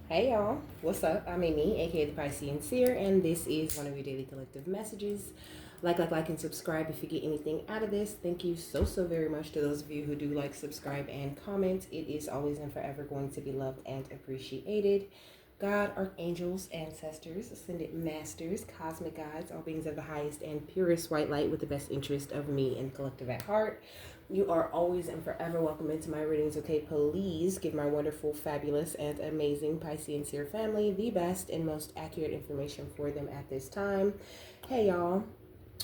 Hey y'all, what's up? I'm Amy, aka the Piscean Seer, and this is one of your daily collective messages. Like, and subscribe if you get anything out of this. Thank you so very much to those of you who do like, subscribe, and comment. It is always and forever going to be loved and appreciated. God, archangels, ancestors, ascended masters, cosmic guides, all beings of the highest and purest white light with the best interest of me and collective at heart. You are always and forever welcome into my readings, okay? Please give my wonderful, fabulous, and amazing Piscean Seer family the best and most accurate information for them at this time. Hey, y'all.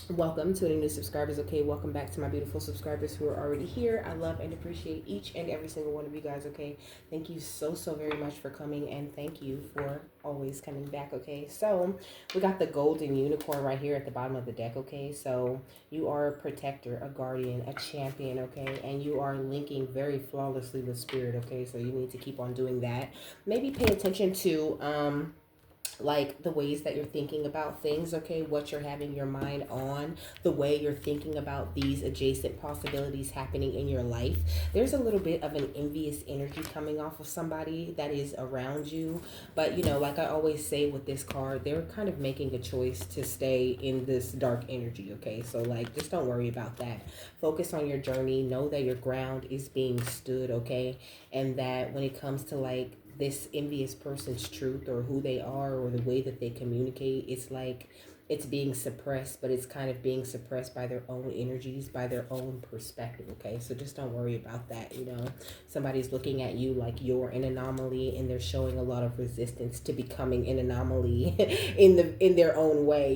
Welcome to any new subscribers, okay? Welcome back to my beautiful subscribers who are already here. I love and appreciate each and every single one of you guys, okay? Thank you so very much for coming, and thank you for always coming back, okay? So we got the golden unicorn right here at the bottom of the deck, okay? So you are a protector, a guardian, a champion, okay? And you are linking very flawlessly with spirit, okay? So you need to keep on doing that. Maybe pay attention to like the ways that you're thinking about things, okay, what you're having your mind on, the way you're thinking about these adjacent possibilities happening in your life. There's a little bit of an envious energy coming off of somebody that is around you, but like I always say with this card, they're kind of making a choice to stay in this dark energy, okay? So like, just don't worry about that. Focus on your journey. Know that your ground is being stood, okay? And that when it comes to like this envious person's truth or who they are or the way that they communicate, it's like it's being suppressed, but it's kind of being suppressed by their own energies, by their own perspective, okay? So just don't worry about that. Somebody's looking at you like you're an anomaly, and they're showing a lot of resistance to becoming an anomaly in their own way,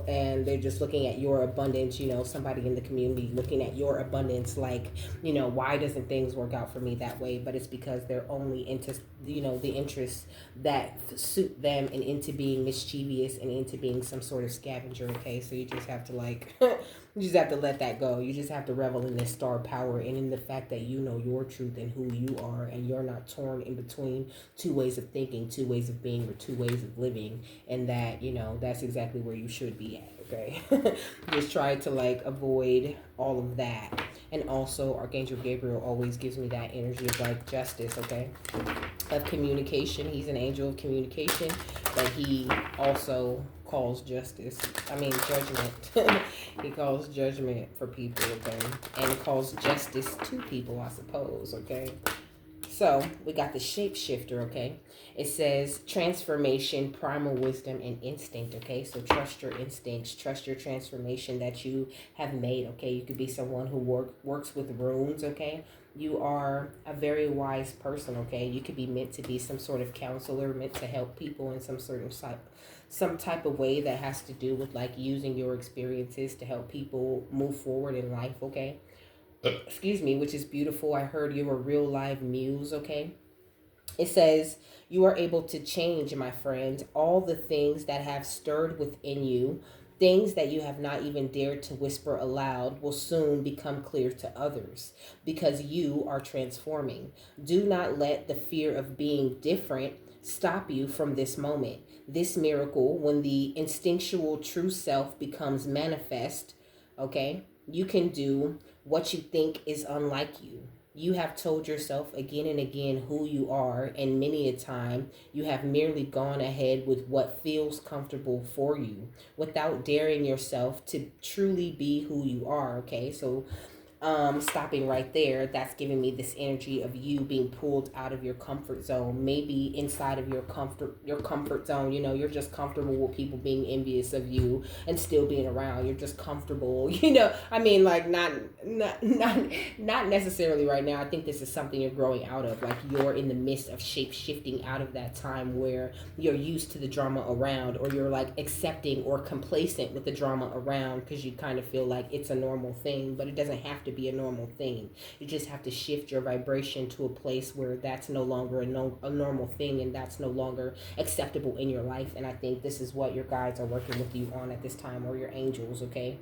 and they're just looking at your abundance. Somebody in the community looking at your abundance like, why doesn't things work out for me that way? But it's because they're only into the interests that suit them, and into being mischievous and into being some sort of scavenger, okay? So you just have to like you just have to let that go. You just have to revel in this star power and in the fact that you know your truth and who you are, and you're not torn in between two ways of thinking, two ways of being, or two ways of living, and that that's exactly where you should be at, okay? Just try to like avoid all of that. And also Archangel Gabriel always gives me that energy of like justice, okay, of communication. He's an angel of communication, but he also calls justice. I mean, judgment. He calls judgment for people, okay? And calls justice to people, I suppose, okay? So we got the shapeshifter, okay? It says transformation, primal wisdom, and instinct, okay? So trust your instincts, trust your transformation that you have made, okay? You could be someone who works with runes, okay? You are a very wise person, okay? You could be meant to be some sort of counselor, meant to help people in some type of way that has to do with like using your experiences to help people move forward in life, okay? Excuse me, which is beautiful. I heard you were real live muse, okay? It says, you are able to change, my friend, all the things that have stirred within you. Things that you have not even dared to whisper aloud will soon become clear to others because you are transforming. Do not let the fear of being different stop you from this moment. This miracle, when the instinctual true self becomes manifest, okay, you can do what you think is unlike you. You have told yourself again and again who you are, and many a time you have merely gone ahead with what feels comfortable for you without daring yourself to truly be who you are, okay? So stopping right there, that's giving me this energy of you being pulled out of your comfort zone, maybe inside of your comfort zone. You're just comfortable with people being envious of you and still being around. You're just comfortable. I mean, like, not necessarily right now. I think this is something you're growing out of. Like, you're in the midst of shape shifting out of that time where you're used to the drama around, or you're like accepting or complacent with the drama around because you kind of feel like it's a normal thing, but it doesn't have to be a normal thing. You just have to shift your vibration to a place where that's no longer a normal thing, and that's no longer acceptable in your life. And I think this is what your guides are working with you on at this time, or your angels, okay?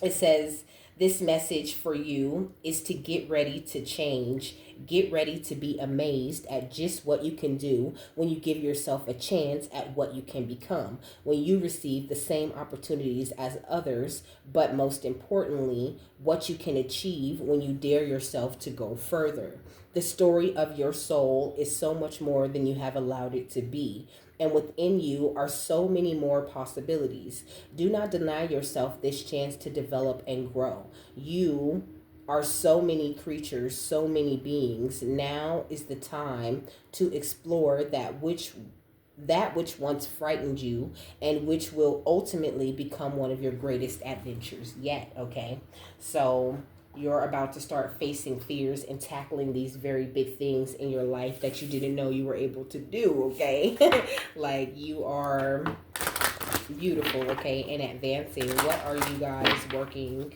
It says This message for you is to get ready to change. Get ready to be amazed at just what you can do when you give yourself a chance at what you can become, when you receive the same opportunities as others, but most importantly, what you can achieve when you dare yourself to go further. The story of your soul is so much more than you have allowed it to be. And within you are so many more possibilities. Do not deny yourself this chance to develop and grow. You are so many creatures, so many beings. Now is the time to explore that which once frightened you and which will ultimately become one of your greatest adventures yet, okay? So you're about to start facing fears and tackling these very big things in your life that you didn't know you were able to do, okay? Like, you are beautiful, okay, and advancing. What are you guys working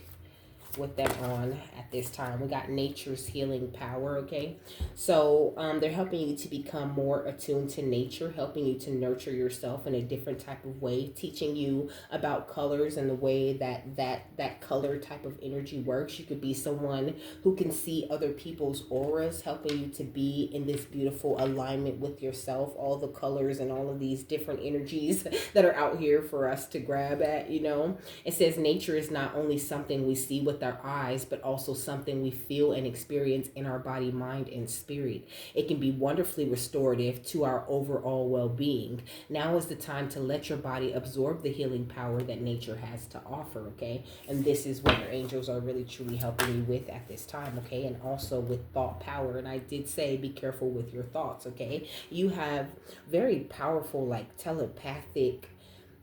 with them on at this time? We got nature's healing power, okay? So they're helping you to become more attuned to nature, helping you to nurture yourself in a different type of way, teaching you about colors and the way that color type of energy works. You could be someone who can see other people's auras, helping you to be in this beautiful alignment with yourself, all the colors and all of these different energies that are out here for us to grab at, you know. It says nature is not only something we see with our eyes, but also something we feel and experience in our body, mind, and spirit. It can be wonderfully restorative to our overall well-being. Now is the time to let your body absorb the healing power that nature has to offer, okay? And this is what your angels are really truly helping you with at this time, okay? And also with thought power. And I did say be careful with your thoughts, okay? You have very powerful, like, telepathic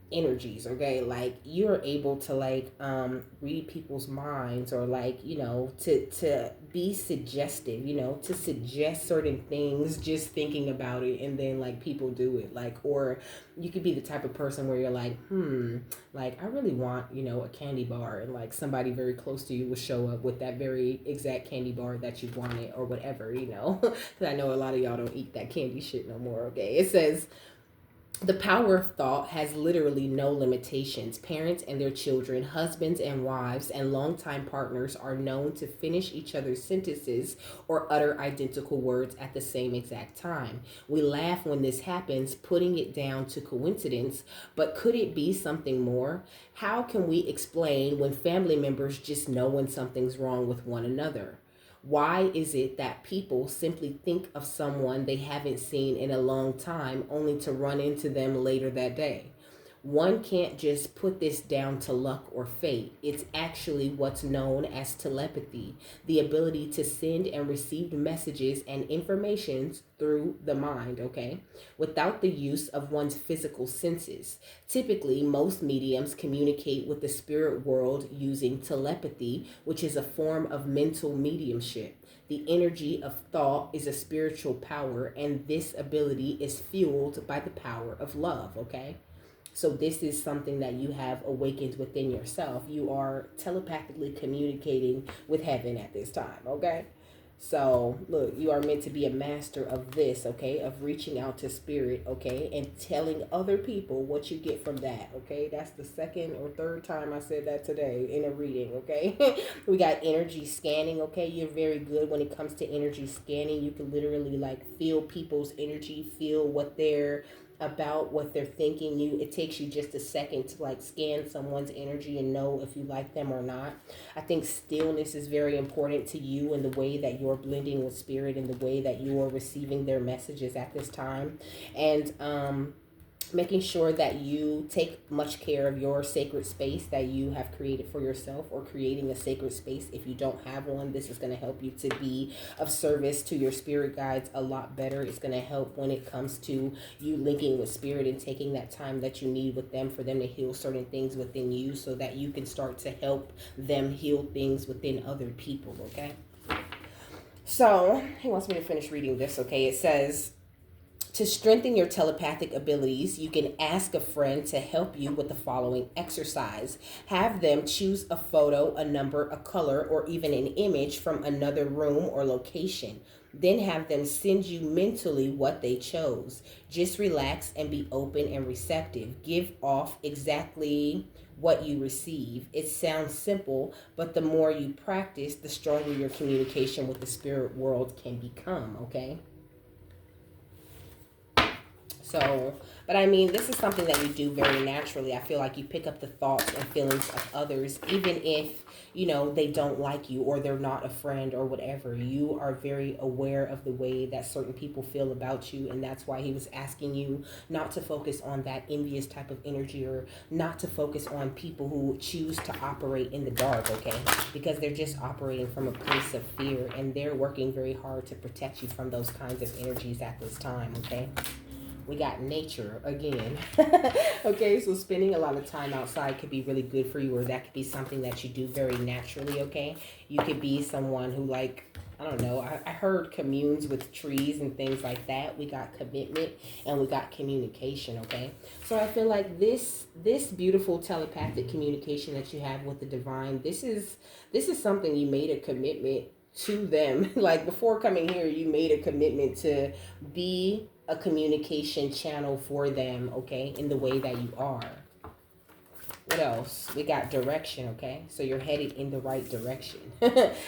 energies, okay? Like, you're able to, like, read people's minds, or, like, you know, to be suggestive, you know, to suggest certain things just thinking about it, and then, like, people do it. Like, or you could be the type of person where you're like, like, I really want, you know, a candy bar, and, like, somebody very close to you will show up with that very exact candy bar that you wanted, or whatever, you know. Because I know a lot of y'all don't eat that candy shit no more, okay? It says the power of thought has literally no limitations. Parents and their children, husbands and wives, and longtime partners are known to finish each other's sentences or utter identical words at the same exact time. We laugh when this happens, putting it down to coincidence, but could it be something more? How can we explain when family members just know when something's wrong with one another? Why is it that people simply think of someone they haven't seen in a long time only to run into them later that day? One can't just put this down to luck or fate. It's actually what's known as telepathy, the ability to send and receive messages and informations through the mind, okay? Without the use of one's physical senses. Typically, most mediums communicate with the spirit world using telepathy, which is a form of mental mediumship. The energy of thought is a spiritual power, and this ability is fueled by the power of love, okay? So this is something that you have awakened within yourself. You are telepathically communicating with heaven at this time, okay? So look, you are meant to be a master of this, okay? Of reaching out to spirit, okay? And telling other people what you get from that, okay? That's the second or third time I said that today in a reading, okay? We got energy scanning, okay? You're very good when it comes to energy scanning. You can literally, like, feel people's energy, feel what they're about, what they're thinking. It takes you just a second to, like, scan someone's energy and know if you like them or not. I think stillness is very important to you in the way that you're blending with spirit, in the way that you are receiving their messages at this time. And making sure that you take much care of your sacred space that you have created for yourself, or creating a sacred space if you don't have one. This is going to help you to be of service to your spirit guides a lot better. It's going to help when it comes to you linking with spirit and taking that time that you need with them for them to heal certain things within you, so that you can start to help them heal things within other people, okay? So he wants me to finish reading this, okay? It says, to strengthen your telepathic abilities, you can ask a friend to help you with the following exercise. Have them choose a photo, a number, a color, or even an image from another room or location. then have them send you mentally what they chose. Just relax and be open and receptive. Give off exactly what you receive. It sounds simple, but the more you practice, the stronger your communication with the spirit world can become, okay? So, but I mean, this is something that you do very naturally. I feel like you pick up the thoughts and feelings of others, even if, they don't like you or they're not a friend or whatever. You are very aware of the way that certain people feel about you. And that's why he was asking you not to focus on that envious type of energy, or not to focus on people who choose to operate in the dark, okay? Because they're just operating from a place of fear, and they're working very hard to protect you from those kinds of energies at this time, okay? We got nature again. Okay, so spending a lot of time outside could be really good for you, or that could be something that you do very naturally, okay? You could be someone who, like, I don't know, I heard communes with trees and things like that. We got commitment and we got communication, okay? So I feel like this beautiful telepathic communication that you have with the divine, this is something you made a commitment to them. Like, before coming here, you made a commitment to be a communication channel for them, okay, in the way that you are. What else? We got direction, okay? So you're headed in the right direction.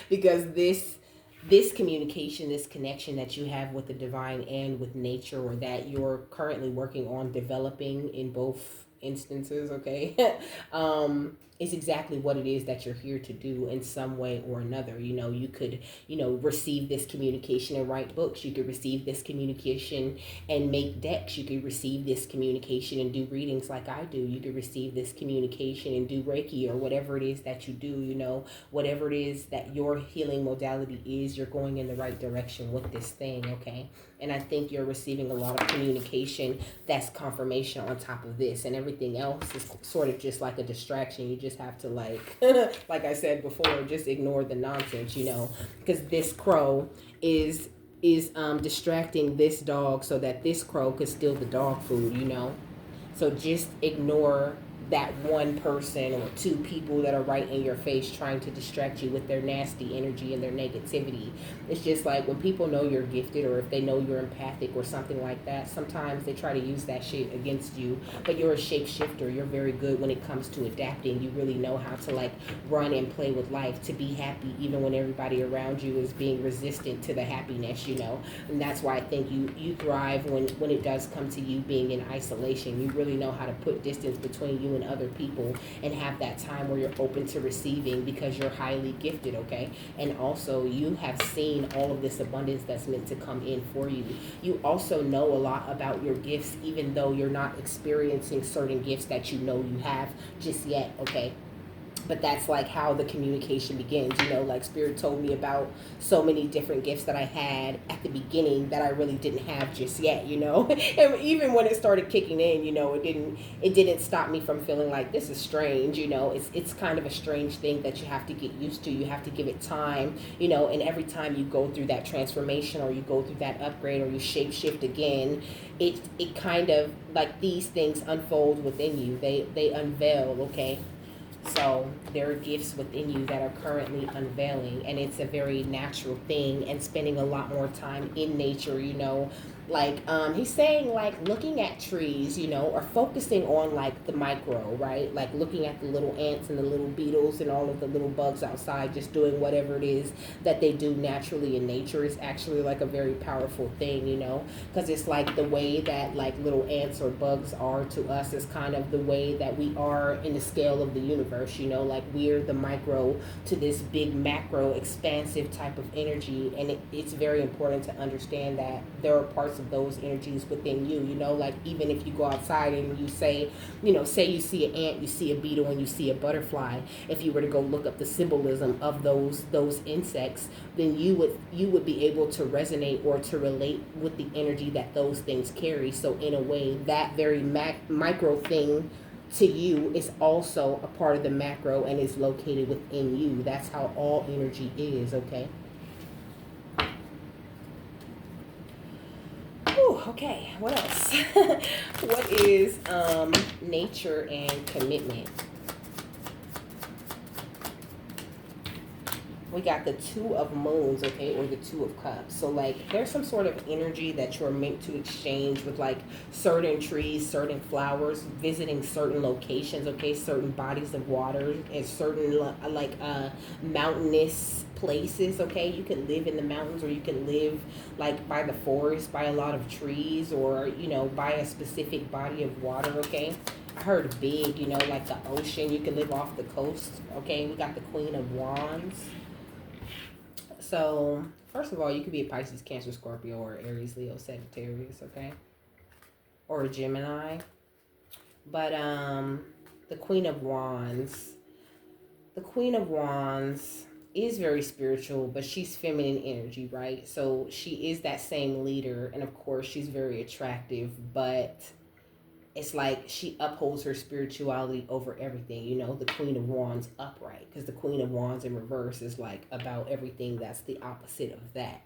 Because this communication, this connection that you have with the divine and with nature, or that you're currently working on developing in both instances, okay, is exactly what it is that you're here to do in some way or another. You could, receive this communication and write books. You could receive this communication and make decks. You could receive this communication and do readings like I do. You could receive this communication and do Reiki or whatever it is that you do, whatever it is that your healing modality is, you're going in the right direction with this thing, okay? And I think you're receiving a lot of communication that's confirmation on top of this, and everything else is sort of just like a distraction. You just have to, like, like I said before, just ignore the nonsense, because this crow is distracting this dog so that this crow could steal the dog food, So just ignore that one person or two people that are right in your face trying to distract you with their nasty energy and their negativity. It's just like, when people know you're gifted, or if they know you're empathic or something like that, sometimes they try to use that shit against you. But you're a shapeshifter. You're very good when it comes to adapting. You really know how to, like, run and play with life, to be happy even when everybody around you is being resistant to the happiness, And that's why I think you thrive when it does come to you being in isolation. You really know how to put distance between you and other people, and have that time where you're open to receiving, because you're highly gifted, okay? And also, you have seen all of this abundance that's meant to come in for you. You also know a lot about your gifts, even though you're not experiencing certain gifts that you have just yet, okay? But that's like how the communication begins, like Spirit told me about so many different gifts that I had at the beginning that I really didn't have just yet, And even when it started kicking in, it didn't stop me from feeling like, this is strange, It's kind of a strange thing that you have to get used to. You have to give it time, and every time you go through that transformation, or you go through that upgrade, or you shapeshift again, it kind of, like, these things unfold within you. They unveil, okay? So there are gifts within you that are currently unveiling, and it's a very natural thing, and spending a lot more time in nature, like he's saying, like, looking at trees, or focusing on, like, the micro, right? Like looking at the little ants and the little beetles and all of the little bugs outside, just doing whatever it is that they do naturally in nature, is actually, like, a very powerful thing, because it's like the way that, like, little ants or bugs are to us is kind of the way that we are in the scale of the universe, like we're the micro to this big macro expansive type of energy. And it's very important to understand that there are parts of those energies within you, like, even if you go outside and you say you see an ant, you see a beetle, and you see a butterfly, if you were to go look up the symbolism of those insects, then you would be able to resonate or to relate with the energy that those things carry. So in a way, that very micro thing to you is also a part of the macro and is located within you. That's how all energy is, okay? Okay, what else? What is nature and commitment? We got the Two of Moons, okay, or the Two of Cups. So, like, there's some sort of energy that you're meant to exchange with, like, certain trees, certain flowers, visiting certain locations, okay, certain bodies of water, and certain, mountainous places, okay. You can live in the mountains, or you can live, like, by the forest, by a lot of trees, or, by a specific body of water, okay. I heard big, like the ocean. You can live off the coast. Okay, we got the Queen of Wands. So, first of all, you could be a Pisces, Cancer, Scorpio, or Aries, Leo, Sagittarius, okay? Or a Gemini. But the Queen of Wands. The Queen of Wands is very spiritual, but she's feminine energy, right? So she is that same leader, and of course she's very attractive, but it's like she upholds her spirituality over everything, the Queen of Wands upright, because the Queen of Wands in reverse is like about everything that's the opposite of that.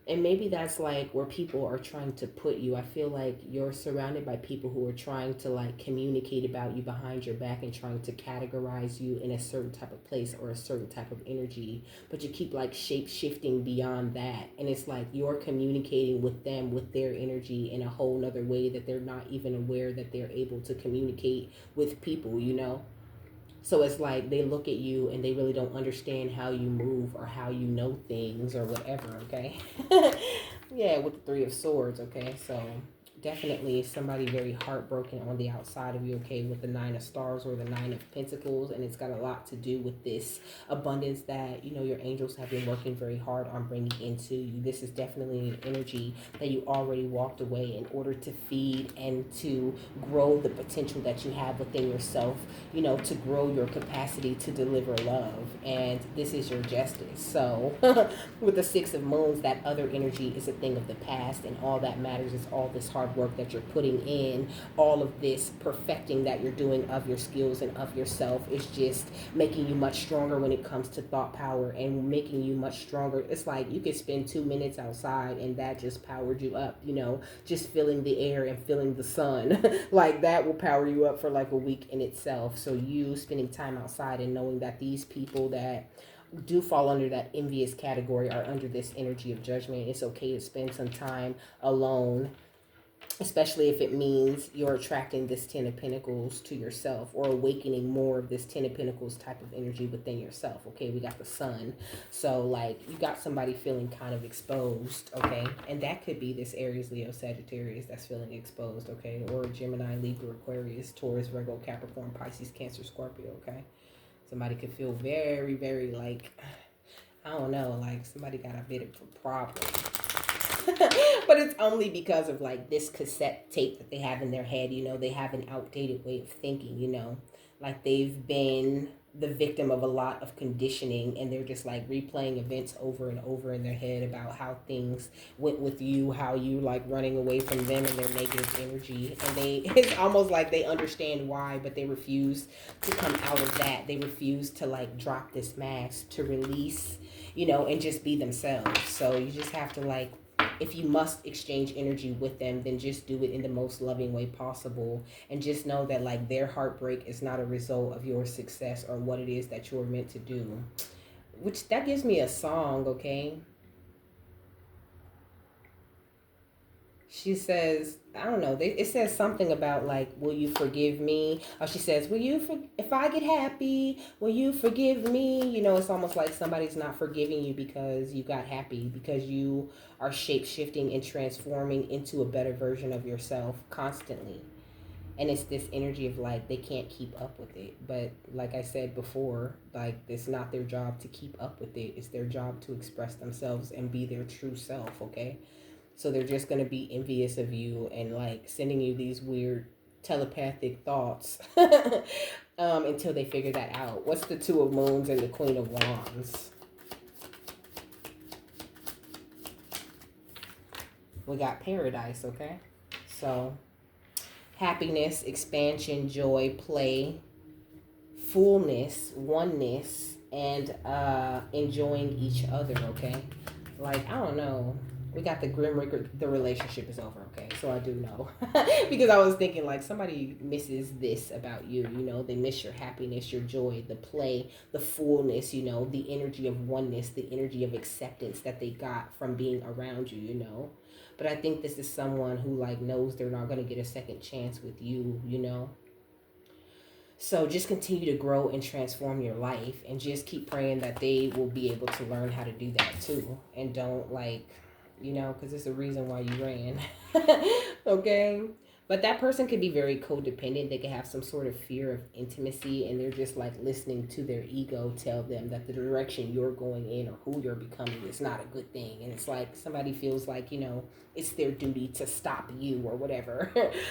And maybe that's like where people are trying to put you. I feel like you're surrounded by people who are trying to like communicate about you behind your back and trying to categorize you in a certain type of place or a certain type of energy, but you keep like shape shifting beyond that, and it's like you're communicating with them with their energy in a whole nother way that they're not even aware that they're able to communicate with people. So it's like they look at you and they really don't understand how you move or how you know things or whatever, okay? Yeah, with the Three of Swords, okay? So definitely somebody very heartbroken on the outside of you, okay, with the Nine of Stars or the Nine of Pentacles, and it's got a lot to do with this abundance that your angels have been working very hard on bringing into you. This is definitely an energy that you already walked away in order to feed and to grow the potential that you have within yourself, to grow your capacity to deliver love, and this is your justice. So with the Six of Moons, that other energy is a thing of the past, and all that matters is all this hard work that you're putting in, all of this perfecting that you're doing of your skills and of yourself is just making you much stronger when it comes to thought power and making you much stronger. It's like you could spend 2 minutes outside and that just powered you up, just feeling the air and feeling the sun. Like that will power you up for like a week in itself. So you spending time outside and knowing that these people that do fall under that envious category are under this energy of judgment. It's okay to spend some time alone, especially if it means you're attracting this Ten of Pentacles to yourself or awakening more of this Ten of Pentacles type of energy within yourself. Okay, we got the Sun. So like you got somebody feeling kind of exposed, okay? And that could be this Aries, Leo, Sagittarius that's feeling exposed, okay? Or Gemini, Libra, Aquarius, Taurus, Virgo, Capricorn, Pisces, Cancer, Scorpio, okay? Somebody could feel very, very like, I don't know, like somebody got a bit of a problem. But it's only because of like this cassette tape that they have in their head. They have an outdated way of thinking. Like they've been the victim of a lot of conditioning, and they're just like replaying events over and over in their head about how things went with you, how you like running away from them and their negative energy, and it's almost like they understand why, but they refuse to come out of that. They refuse to like drop this mask, to release, and just be themselves. So you just have to like, if you must exchange energy with them, then just do it in the most loving way possible. And just know that like their heartbreak is not a result of your success or what it is that you're meant to do. Which that gives me a song, okay? She says, I don't know, it says something about like, will you forgive me? Or she says, if I get happy, will you forgive me? It's almost like somebody's not forgiving you because you got happy, because you are shape-shifting and transforming into a better version of yourself constantly. And it's this energy of like, they can't keep up with it. But like I said before, like it's not their job to keep up with it. It's their job to express themselves and be their true self, okay? So they're just going to be envious of you and like sending you these weird telepathic thoughts until they figure that out. What's the Two of Moons and the Queen of Wands? We got Paradise, okay? So happiness, expansion, joy, play, fullness, oneness, and enjoying each other, okay? Like, I don't know. We got the Grim Reaper. The relationship is over. Okay, so I do know because I was thinking like somebody misses this about you. You know, they miss your happiness, your joy, the play, the fullness. You know, the energy of oneness, the energy of acceptance that they got from being around you. You know, but I think this is someone who like knows they're not gonna get a second chance with you. You know, so just continue to grow and transform your life and just keep praying that they will be able to learn how to do that too. And don't like, you know, because it's a reason why you ran. Okay? But that person could be very codependent. They could have some sort of fear of intimacy and they're just like listening to their ego tell them that the direction you're going in or who you're becoming is not a good thing. And it's like somebody feels like, you know, it's their duty to stop you or whatever.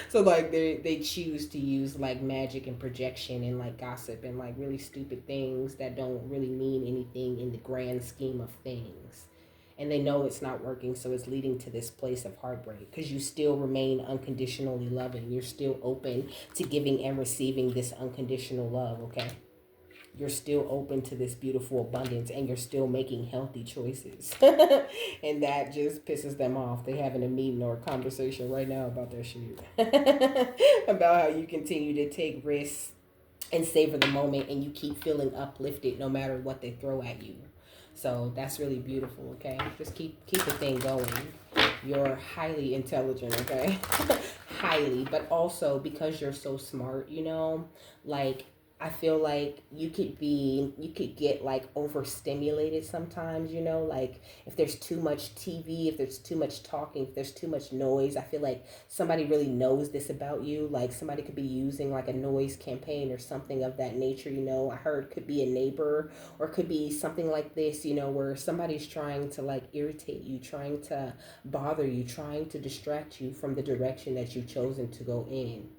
So like they choose to use like magic and projection and like gossip and like really stupid things that don't really mean anything in the grand scheme of things. And they know it's not working, so it's leading to this place of heartbreak because you still remain unconditionally loving. You're still open to giving and receiving this unconditional love, okay? You're still open to this beautiful abundance and you're still making healthy choices. And that just pisses them off. They having a meeting or a conversation right now about their shit. About how you continue to take risks and savor the moment and you keep feeling uplifted no matter what they throw at you. So that's really beautiful, okay? Just keep the thing going. You're highly intelligent, okay? Highly, but also because you're so smart, you know, like I feel like you could get like overstimulated sometimes, you know, like if there's too much TV, if there's too much talking, if there's too much noise, I feel like somebody really knows this about you. Like somebody could be using like a noise campaign or something of that nature, you know. I heard could be a neighbor or could be something like this, you know, where somebody's trying to like irritate you, trying to bother you, trying to distract you from the direction that you've chosen to go in.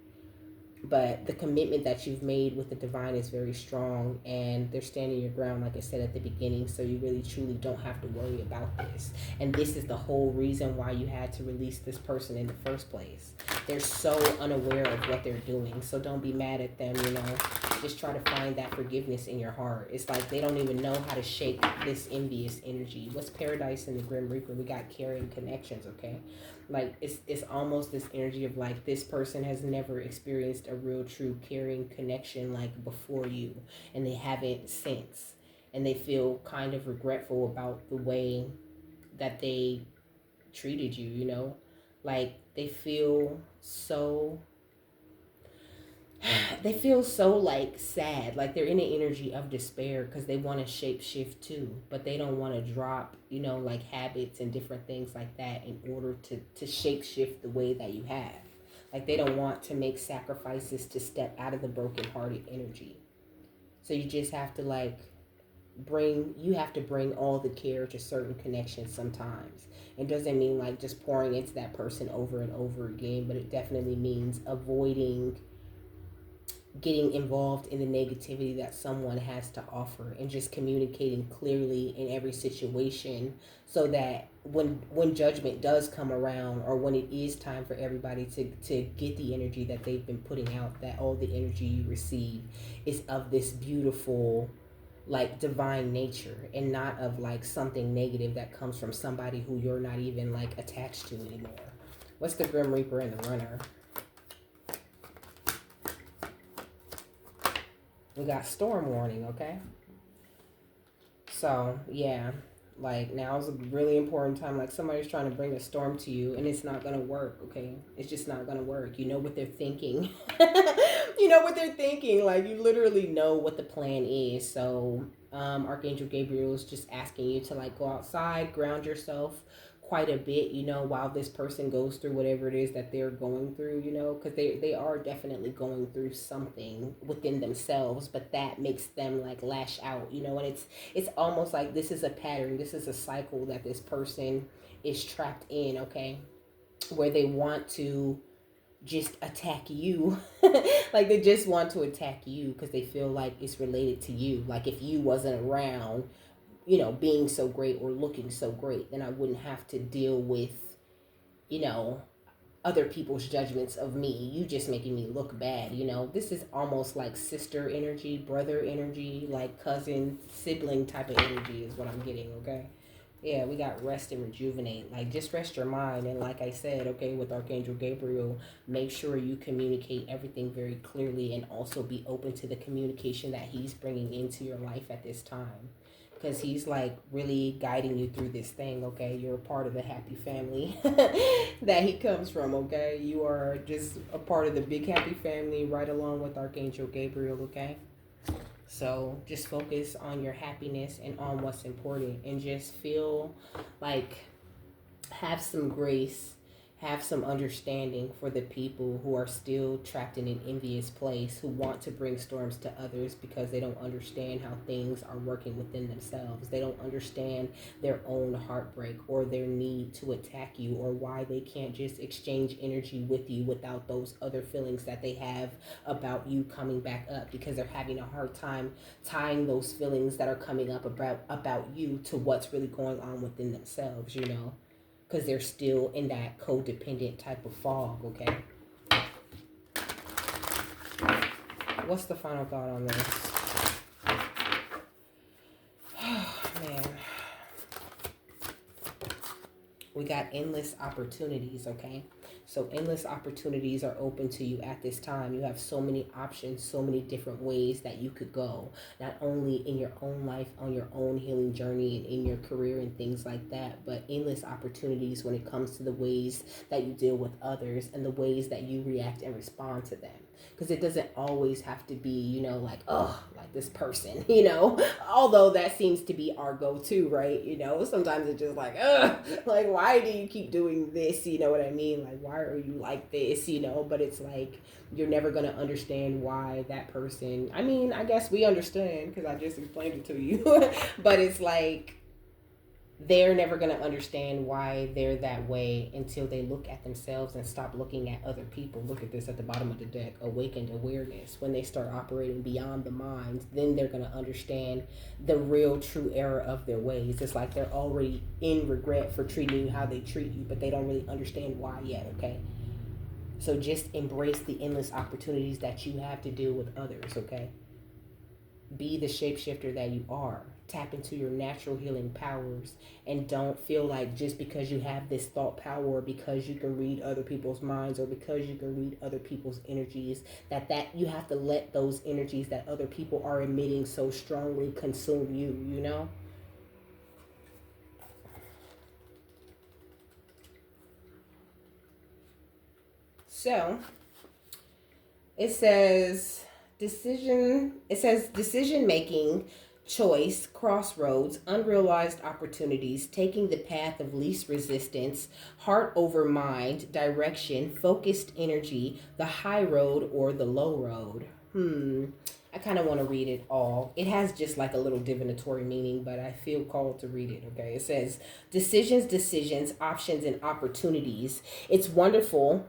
But the commitment that you've made with the divine is very strong and they're standing your ground, like I said at the beginning, so you really truly don't have to worry about this. And this is the whole reason why you had to release this person in the first place. They're so unaware of what they're doing, so don't be mad at them, you know. Just try to find that forgiveness in your heart. It's like they don't even know how to shake this envious energy. What's paradise in the Grim Reaper? We got carrying connections, okay? Like it's almost this energy of like this person has never experienced a real true caring connection like before you, and they haven't since, and they feel kind of regretful about the way that they treated you, you know, like they feel so like sad, like they're in an energy of despair because they want to shape shift too, but they don't want to drop, you know, like habits and different things like that in order to shape shift the way that you have. Like they don't want to make sacrifices to step out of the broken hearted energy. So you just have to like bring all the care to certain connections sometimes. It doesn't mean like just pouring into that person over and over again, but it definitely means avoiding getting involved in the negativity that someone has to offer and just communicating clearly in every situation so that when judgment does come around or when it is time for everybody to get the energy that they've been putting out, that all the energy you receive is of this beautiful like divine nature and not of like something negative that comes from somebody who you're not even like attached to anymore. What's the Grim Reaper and the Runner? We got storm warning, okay? So, yeah, like now is a really important time. Like somebody's trying to bring a storm to you and it's not going to work, okay? It's just not going to work. You know what they're thinking. You know what they're thinking. Like you literally know what the plan is. So, Archangel Gabriel is just asking you to like go outside, ground yourself quite a bit, you know, while this person goes through whatever it is that they're going through, you know, because they are definitely going through something within themselves, but that makes them like lash out, you know. And it's almost like this is a pattern, this is a cycle that this person is trapped in, okay, where they want to just attack you. Like they just want to attack you because they feel like it's related to you. Like if you wasn't around, you know, being so great or looking so great, then I wouldn't have to deal with, you know, other people's judgments of me. You just making me look bad, you know. This is almost like sister energy, brother energy, like cousin, sibling type of energy is what I'm getting, okay? Yeah, we got rest and rejuvenate. Like, just rest your mind. And like I said, okay, with Archangel Gabriel, make sure you communicate everything very clearly and also be open to the communication that he's bringing into your life at this time. Because he's like really guiding you through this thing, okay? You're a part of the happy family that he comes from, okay? You are just a part of the big happy family right along with Archangel Gabriel, okay? So just focus on your happiness and on what's important and just feel like have some grace, have some understanding for the people who are still trapped in an envious place, who want to bring storms to others because they don't understand how things are working within themselves. They don't understand their own heartbreak or their need to attack you, or why they can't just exchange energy with you without those other feelings that they have about you coming back up, because they're having a hard time tying those feelings that are coming up about you to what's really going on within themselves, you know, because they're still in that codependent type of fog, okay? What's the final thought on this? Man. We got endless opportunities, okay? So endless opportunities are open to you at this time. You have so many options, so many different ways that you could go, not only in your own life, on your own healing journey, and in your career and things like that, but endless opportunities when it comes to the ways that you deal with others and the ways that you react and respond to them. Because it doesn't always have to be, you know, like, oh, like this person, you know, although that seems to be our go-to, right? You know, sometimes it's just like, ugh, like, why do you keep doing this? You know what I mean? Like, why are you like this? You know, but it's like, you're never going to understand why that person, I mean, I guess we understand because I just explained it to you, but it's like, they're never going to understand why they're that way until they look at themselves and stop looking at other people. Look at this at the bottom of the deck, awakened awareness. When they start operating beyond the mind, then they're going to understand the real true error of their ways. It's like they're already in regret for treating you how they treat you, but they don't really understand why yet, okay? So just embrace the endless opportunities that you have to deal with others, okay? Be the shapeshifter that you are. Tap into your natural healing powers, and don't feel like just because you have this thought power, or because you can read other people's minds, or because you can read other people's energies, that you have to let those energies that other people are emitting so strongly consume you, you know? So it says decision making, choice, crossroads, unrealized opportunities, taking the path of least resistance, heart over mind, direction, focused energy, the high road or the low road. I kind of want to read it all. It has just like a little divinatory meaning, but I feel called to read it, okay? It says decisions, options, and opportunities. It's wonderful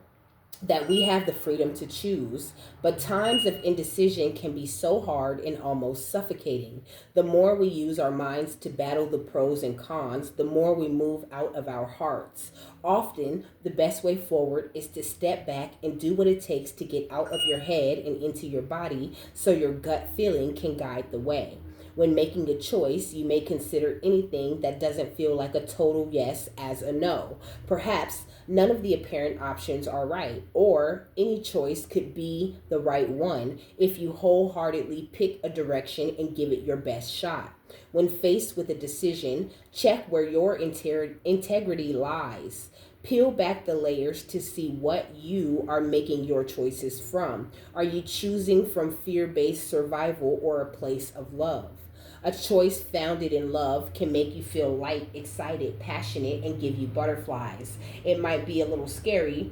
that we have the freedom to choose, but times of indecision can be so hard and almost suffocating. The more we use our minds to battle the pros and cons, the more we move out of our hearts. Often, the best way forward is to step back and do what it takes to get out of your head and into your body so your gut feeling can guide the way. When making a choice, you may consider anything that doesn't feel like a total yes as a no. Perhaps none of the apparent options are right, or any choice could be the right one if you wholeheartedly pick a direction and give it your best shot. When faced with a decision, check where your integrity lies. Peel back the layers to see what you are making your choices from. Are you choosing from fear based survival or a place of love? A choice founded in love can make you feel light, excited, passionate, and give you butterflies. It might be a little scary,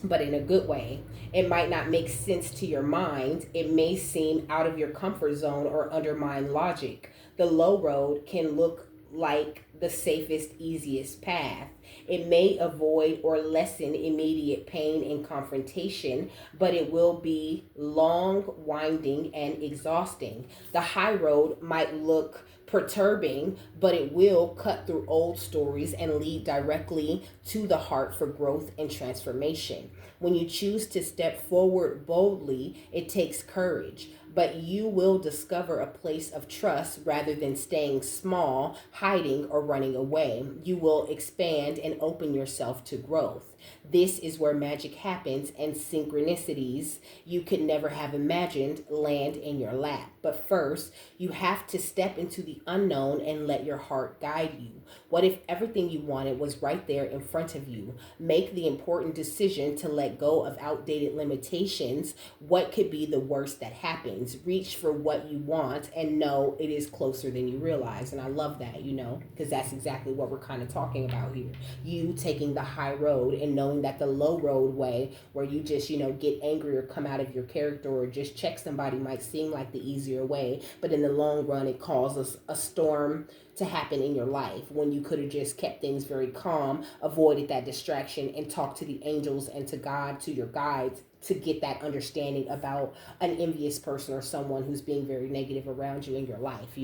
but in a good way. It might not make sense to your mind. It may seem out of your comfort zone or undermine logic. The low road can look like the safest, easiest path. It may avoid or lessen immediate pain and confrontation, but it will be long, winding, and exhausting. The high road might look perturbing, but it will cut through old stories and lead directly to the heart for growth and transformation. When you choose to step forward boldly, it takes courage. but you will discover a place of trust rather than staying small, hiding, or running away. You will expand and open yourself to growth. This is where magic happens and synchronicities you could never have imagined land in your lap. But first, you have to step into the unknown and let your heart guide you. What if everything you wanted was right there in front of you? Make the important decision to let go of outdated limitations. What could be the worst that happens? Reach for what you want and know it is closer than you realize. And I love that, because that's exactly what we're kind of talking about here. You taking the high road and knowing that the low road way, where you just, get angry or come out of your character or just check somebody, might seem like the easier way. But in the long run, it causes a storm to happen in your life when you could have just kept things very calm, avoided that distraction, and talked to the angels and to God, to your guides, to get that understanding about an envious person or someone who's being very negative around you in your life,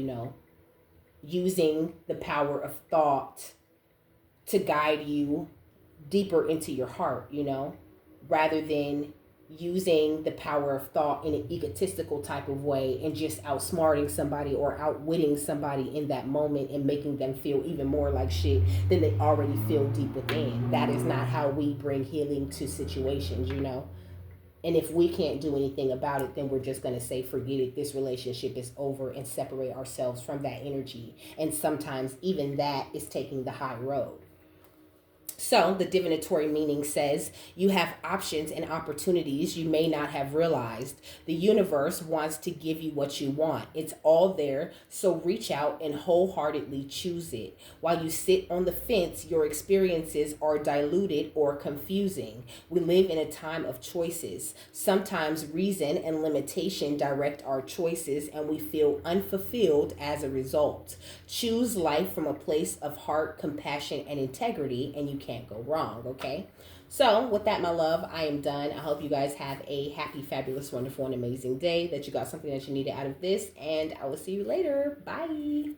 using the power of thought to guide you deeper into your heart, rather than using the power of thought in an egotistical type of way and just outsmarting somebody or outwitting somebody in that moment and making them feel even more like shit than they already feel deep within. That is not how we bring healing to situations, And if we can't do anything about it, then we're just going to say, forget it, this relationship is over, and separate ourselves from that energy. And sometimes even that is taking the high road. So, the divinatory meaning says you have options and opportunities you may not have realized. The universe wants to give you what you want. It's all there, so reach out and wholeheartedly choose it. While you sit on the fence, your experiences are diluted or confusing. We live in a time of choices. Sometimes reason and limitation direct our choices, and we feel unfulfilled as a result. Choose life from a place of heart, compassion, and integrity, and you can't go wrong, okay? So with that, my love, I am done. I hope you guys have a happy, fabulous, wonderful, and amazing day, that you got something that you needed out of this, and I will see you later. Bye.